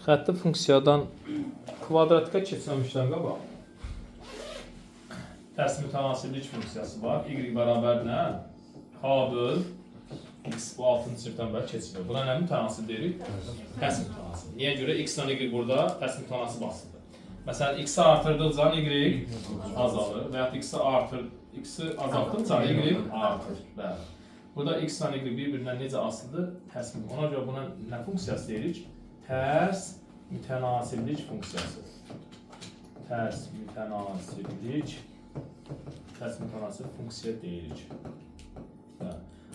Xətti funksiyadan kvadratika keçməmişdən qabaq tərs mütənasiblik funksiyası var. Y bərabər nə? K böl x bu 6-cı sinifdən bəri keçilir. Buna nə mütənasib deyirik? Tərs mütənasib. Niyə görə? X ilə Y burada tərs mütənasib asılıdır. Məsələn, x-i artırdıqca Y azalır və ya x-i azaltdıqca Y artır. Bəli. Burada x ilə Y bir-birindən necə asılıdır? Tərs mütənasib. Ona görə buna nə funksiyası deyirik? Tərs mütənasiblik funksiyası. Tərs mütənasib funksiya deyirik.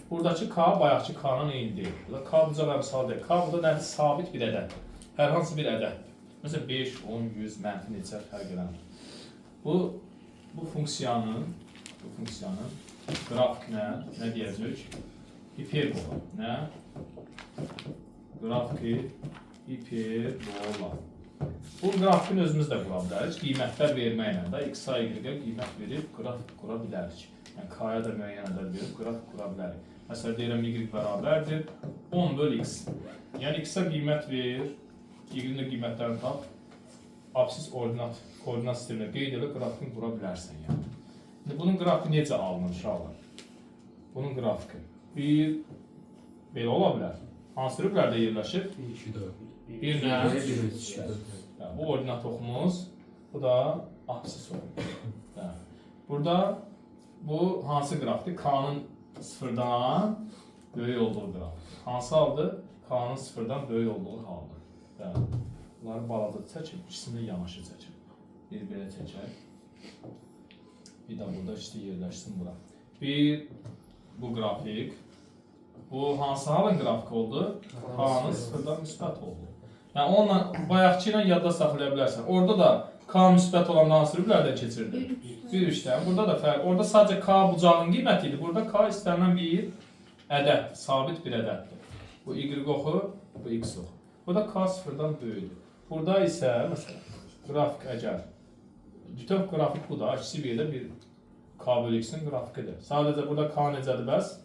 Buradakı k bayaqki k-nın eyni deyil. Burada k bucaq əmsal deyil. K burada nədir? Sabit bir ədəddir. Hər hansı bir ədəddir. Məsələn 5, 10, 100, mənfi neçə fərq eləmir. Bu funksiyanın qrafikinə nə deyəcək? Hiperbola. Nə? Qrafiki hiperbola. Bu qrafikini özümüz də qura bilərik. Qiymətlər verməklə də x-a, y-ə qiymət verib qrafik qura bilərik. Yəni k-ya da müəyyən ədəd verib qrafik qura bilərik. Məsələn, deyirəm y bərabərdir 10 böl x. Yəni x-a qiymət ver, y-nin də qiymətlərini tap, absis koordinat sisteminə qeyd edib qrafikini qura bilərsən. Yəni. İndi bunun qrafiki necə alınır uşaqlar? Bunun qrafiki belə ola bilər. Hansı rüblərdə yerləşir? 1 nə? Bu ordinat oxumuz, bu da absis oxumuz. Burada bu hansı qrafikdir? K-nın sıfırdan böyük olduğu qrafik. Hansı haldır? K-nın sıfırdan böyük olduğu haldır. Bunları balaca çəkib, ikisini yanaşı çəkib. Bir belə çəkək. Bir də burada işte yerləşsin bura. Bir bu qrafik. Bu hansı halın qrafik oldu? K-nın sıfırdan müsbət oldu. Yəni onunla bayaqçı ilə yadda saxlaya bilərsən. Orada da K müsbət olan hansı rüblərdən keçirdi? 1-3-dən. Burada da fərq. Orada sadəcə K bucağın qiyməti idi. Burada K istənilən bir ədəddir, sabit bir ədəddir. Bu Y oxu, bu X oxu. Burada K sıfırdan böyükdür. Burada isə məsələn qrafik əgər bütöv qrafik bu da kiçik bir yerdə bir K bölü X-in qrafikidir. Sadəcə burada K necədir bəs?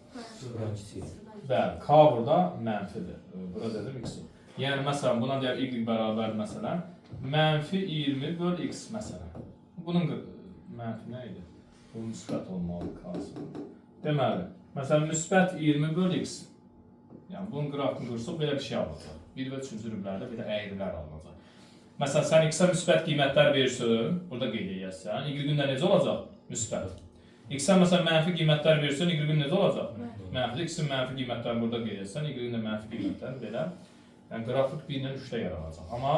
Bəli, K burada mənfidir. Burada dedim X. Yəni məsələn buna deyək Y bərabər məsələn mənfi 20 böl X məsələn. Bunun mənfi nə idi? Bu müsbət olmalı K-sı. Deməli, məsələn müsbət 20 böl X. Yəni bunun qrafikini qursaq belə bir şey alınacaq. 1 və 3-cü rüblərdə belə əyrilər alınacaq. Məsələn sən X-ə müsbət qiymətlər verirsən, burada qeyd edəsən, Y-ün də necə olacaq? Müsbət. X-ə məsələn mənfi qiymətlər verirsən, Y-ün necə olacaq? Mənfi. X-in mənfi qiymətlərini burada qeyd edəsən, Y-ün də mənfi qiymətlərini belə. Yəni qrafik 1 ilə 3-də yaranacaq. Amma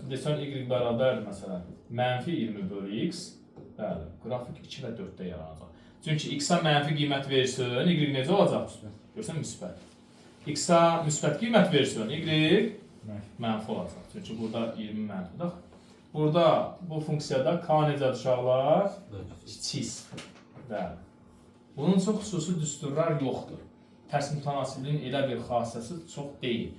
desən Y bərabərdir məsələn mənfi 20 bölü X, bəli, qrafik 2 və 4-də yaranacaq. Çünki X-a mənfi qiymət verirsən, Y necə olacaq? Görsən müsbət. X-a müsbət qiymət verirsən, Y mənfi olacaq. Çünki burada 20 mənfidir. Burada bu funksiyada K necədir uşaqlar? Kiçik sıfır. Bəli. Bunun çox xüsusi düsturlar yoxdur. Tərs mütənasibliyin elə bir xassəsi çox deyil.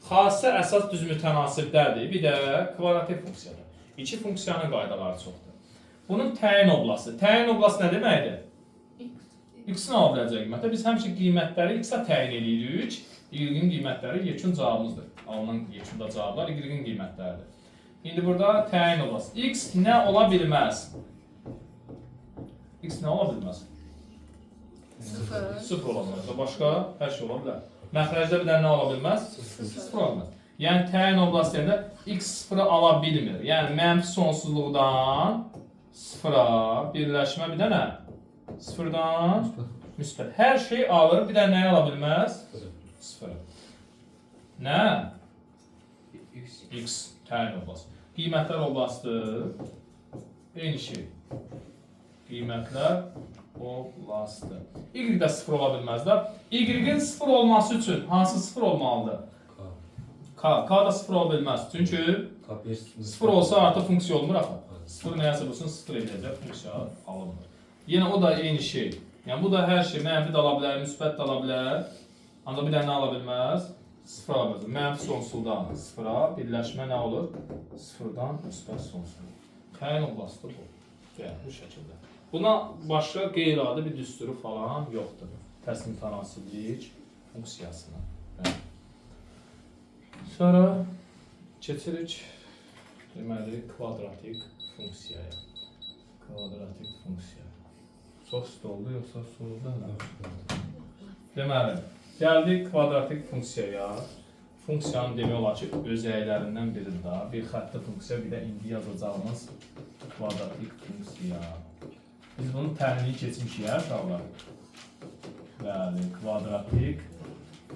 Xassə əsas düz mütənasibdədir, bir də kvadratik funksiyadır. İki funksiyanın qaydaları çoxdur. Bunun təyin oblası. Təyin oblası nə deməkdir? X-in ala biləcək qiymətdə. Biz həmişə qiymətləri X-a təyin edirik. Y-in qiymətləri yekun cavabımızdır. Alınan yekunda cavablar Y-in qiymətləridir. İndi burada təyin oblası. X nə ola bilməz? X nə ola bilməz? Sıfır ola bilməz. Başqa hər şey ola bilər. Məxrəcdə bir də nə ola bilməz? Sıfır ola bilməz. Yəni təyin oblası deyəndə X sıfırı ala bilmir. Yəni mənfi sonsuzluqdan sıfıra birləşmə bir də nə? Sıfırdan müsbət. Hər şey alır, bir də nəyi ala bilməz? Sıfırı. Nə? X təyin oblası. Qiymətlər oblasıdır. Eyni şey. Qiymətlər oblasıdır. Y də sıfır ola bilməz də. Y-in sıfır olması üçün hansı sıfır olmalıdır? K da sıfır ola bilməz. Çünki sıfır olsa artıq funksiya olmur axı. Sıfır nəyəsə bulsun, sıfır edəcək funksiya alınmır. Yenə o da eyni şey. Yəni bu da hər şey mənfi də ala bilər, müsbət də ala bilər. Ancaq bir də nə ala bilməz? Sıfır ala bilməz. Mənfi sonsuzdan sıfıra birləşmə nə olur? Sıfırdan müsbət sonsuzluq. Təyin oblasıdır bu. Yəni bu şəkildə. Buna başqa qeyri-adi bir düsturu falan yoxdur. Tərs mütənasiblik funksiyasına. Sonra Keçirik deməli kvadratik funksiyaya. Kvadratik funksiya. Çox oldu yoxsa soruda nə? Deməli, gəldik kvadratik funksiyaya. Funksiyanın demək olar ki, özəylərindən birində bir xətti funksiya, bir də indi yazacağımız kvadratik funksiya. Biz bunun təhlilini keçmişik, uşaqlar. Bəli, kvadratik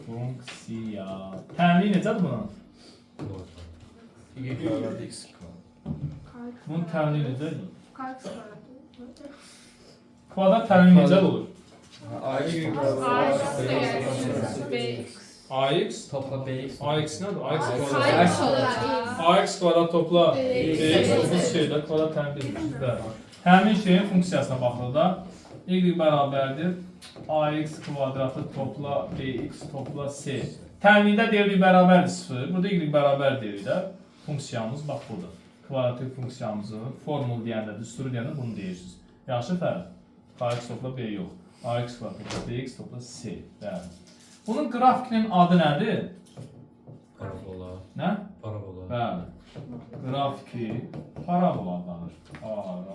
funksiya. Təhlili necədir bunun? Bunun təhlili necədir? Kvadrat təhlili necə olur? AX topla BX. AX nədir? AX kvadrat topla BX topla şeydə kvadrat təhlilidir. Həmin şeyin funksiyasına baxılır da y bərabərdir AX kvadratı topla BX topla C. Təhlildə deyir bərabərdir 0. Burada y bərabər deyir də. Funksiyamız bax budur. Kvadratik funksiyamızın formulu deyəndə, düsturu deyəndə bunu deyirsiniz. Yaxşı fərq. AX topla B yox. AX kvadrat topla BX topla C. Bəli. Bunun qrafikinin adı nədir? Parabola. Nə? Parabola. Bəli. Qrafiki parabola adlanır. Parabola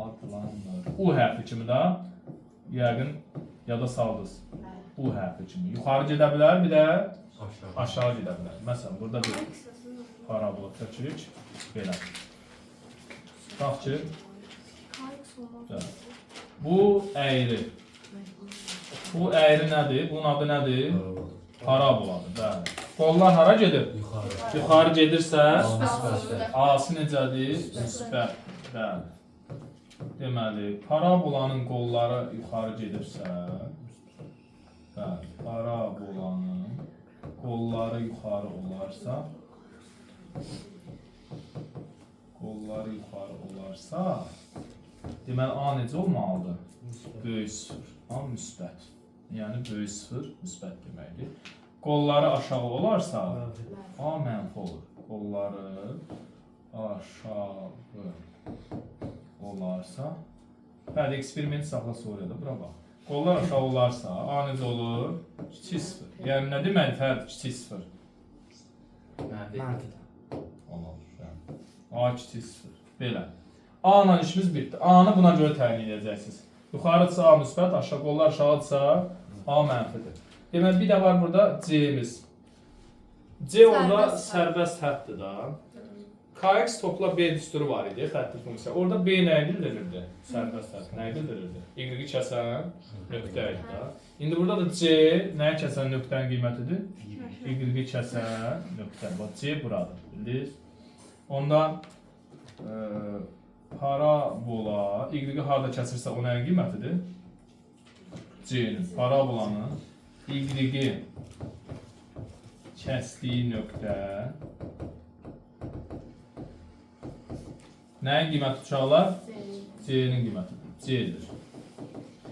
adlanır. U hərfi kimi də yəqin yada saldınız. U hərfi kimi. Yuxarı gedə bilər, bir də aşağı gedə bilər. Məsələn, burada bir parabola çəkirik. Belə. Bax ki, bu əyri. Bu əyri nədir? Bunun adı nədir? Paraboladır. Bəli. Qollar hara gedir? Yuxarı. Yuxarı gedirsə, Müsbət. A-sı necədir? Müsbət. Bəli. Deməli, parabolanın qolları yuxarı gedirsə, bəli, parabolanın qolları yuxarı olarsa, deməli A necə olmalıdır? Böyük 0. A müsbət. Yəni böyük 0 müsbət deməkdir. Qolları aşağı olarsa A mənfi olur. Qolları aşağı olarsa, bəli, eksperiment saxla soruya da bura bax. Qollar aşağı olarsa A necə olur? Kiçik 0. Yəni nə deməli fərq kiçik 0? Mənfi. A kiçik 0. Belə. A ilə işimiz bitdi. A-nı buna görə təyin edəcəksiniz. Yuxarıdırsa A müsbət, aşağı qollar aşağıdırsa A mənfidir. Deməli, bir də var burada C-miz. C orada sərbəst həddir da. Kx topla B düsturu var idi, xətti funksiya. Orada B nəyi bildirirdi? Sərbəst hədd. Nəyi bildirirdi? Y-i kəsən nöqtə idi da. İndi burada da C nəyi kəsən nöqtənin qiymətidir? Y-i kəsən nöqtə. Bax, C buradır. Bildiniz? Ondan parabola y-i harda kəsirsə o nəyin qiymətidir? C-nin. Parabolanın y-i kəsdiyi nöqtə nəyin qiyməti uşaqlar? C-nin qiymətidir. C-dir.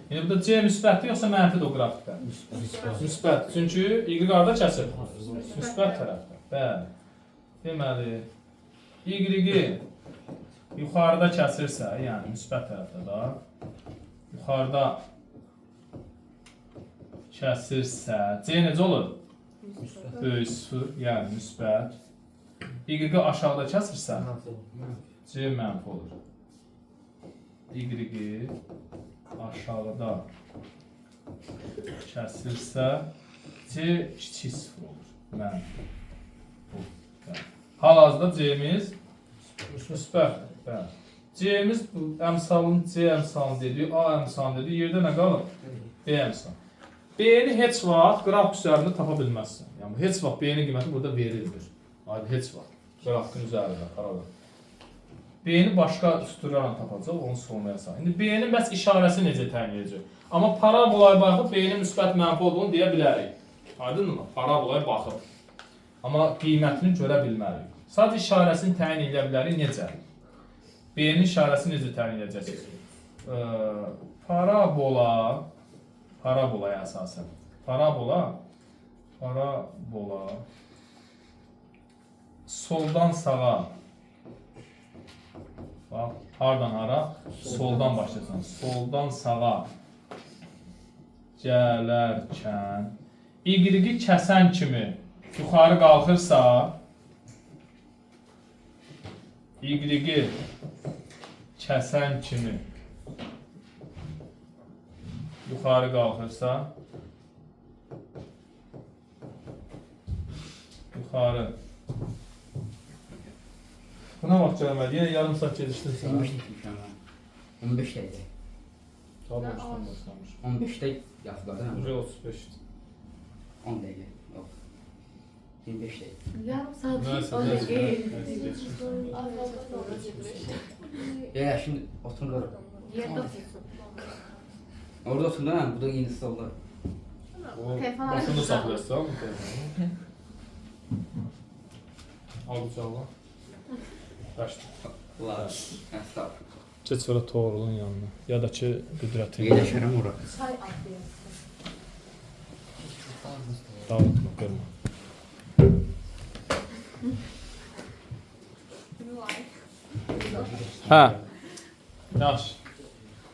Yəni burada C müsbətdir yoxsa mənfidir o qrafikdə? Müsbət. Çünki y harda kəsir? Müsbət tərəfdə. Bəli. Deməli, y yuxarıda kəsirsə, yəni müsbət tərəfdə da, yuxarıda kəsirsə, C necə olur? Böyük 0, yəni müsbət. Y aşağıda kəsirsə, C mənfi olur. Y aşağıda kəsirsə, C kiçik 0 olur. Mənfi. Hal-hazırda C-miz müsbətdir. C-miz əmsalın C əmsalını dedik, A əmsalını dedik. Yerdə nə qalır? B əmsalı. B-ni heç vaxt qrafik üzərində tapa bilməzsən. Yəni heç vaxt B-nin qiyməti burada verilmir. Aydın heç vaxt. Qrafikin üzərində parabola. B-ni başqa üstürlərlə tapacaq, onu sormaya sağ. İndi B-nin bəs işarəsi necə təyin edəcək? Amma parabolaya baxıb B-nin müsbət mənfi olduğunu deyə bilərik. Aydınmı? Parabolaya baxıb. Amma qiymətini görə bilmərik. Sadəcə işarəsini təyin edə bilərik. Necə? B-nin işarəsini necə təyin edəcəksiniz? Parabolaya əsasən. Parabola soldan sağa. Bax, hardan hara? Soldan başlasan. Soldan sağa gələrkən Y-i kəsən kimi yuxarı qalxırsa, Y kəsən kimi yuxarı qalxırsa, yuxarı. Buna vaxt gəlmədi, yenə yarım saat gecikdirsən. 15 etmişəm mən. 15 dəqiqə. Daha başdan başlamış. 15-də yazıladım. Buraya 35. 10 dəqiqə. Yox. 25 dəqiqə. Yarım saat Neyse, o neyse, değil. neyse. Ya şimdi oturun qalır. Yerdə otursun. Orada oturun da, bu da yeni stolda. O Telefon başını arasında. saxlayırsa, bu telefonu. Al bıçağı. Başla. Ulan. Estağfurullah. Geç sonra Toğrulun yanına. Ya da ki Qüdrətin. Yerləşərəm ora. Çay atlayasın. Dağıtma, qırma. Hə. Yaxşı.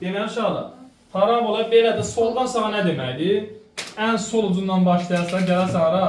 Deməli uşaqlar, parabola belədir. Soldan sağa nə deməkdir? Ən sol ucundan başlayarsan, gələrsən hara?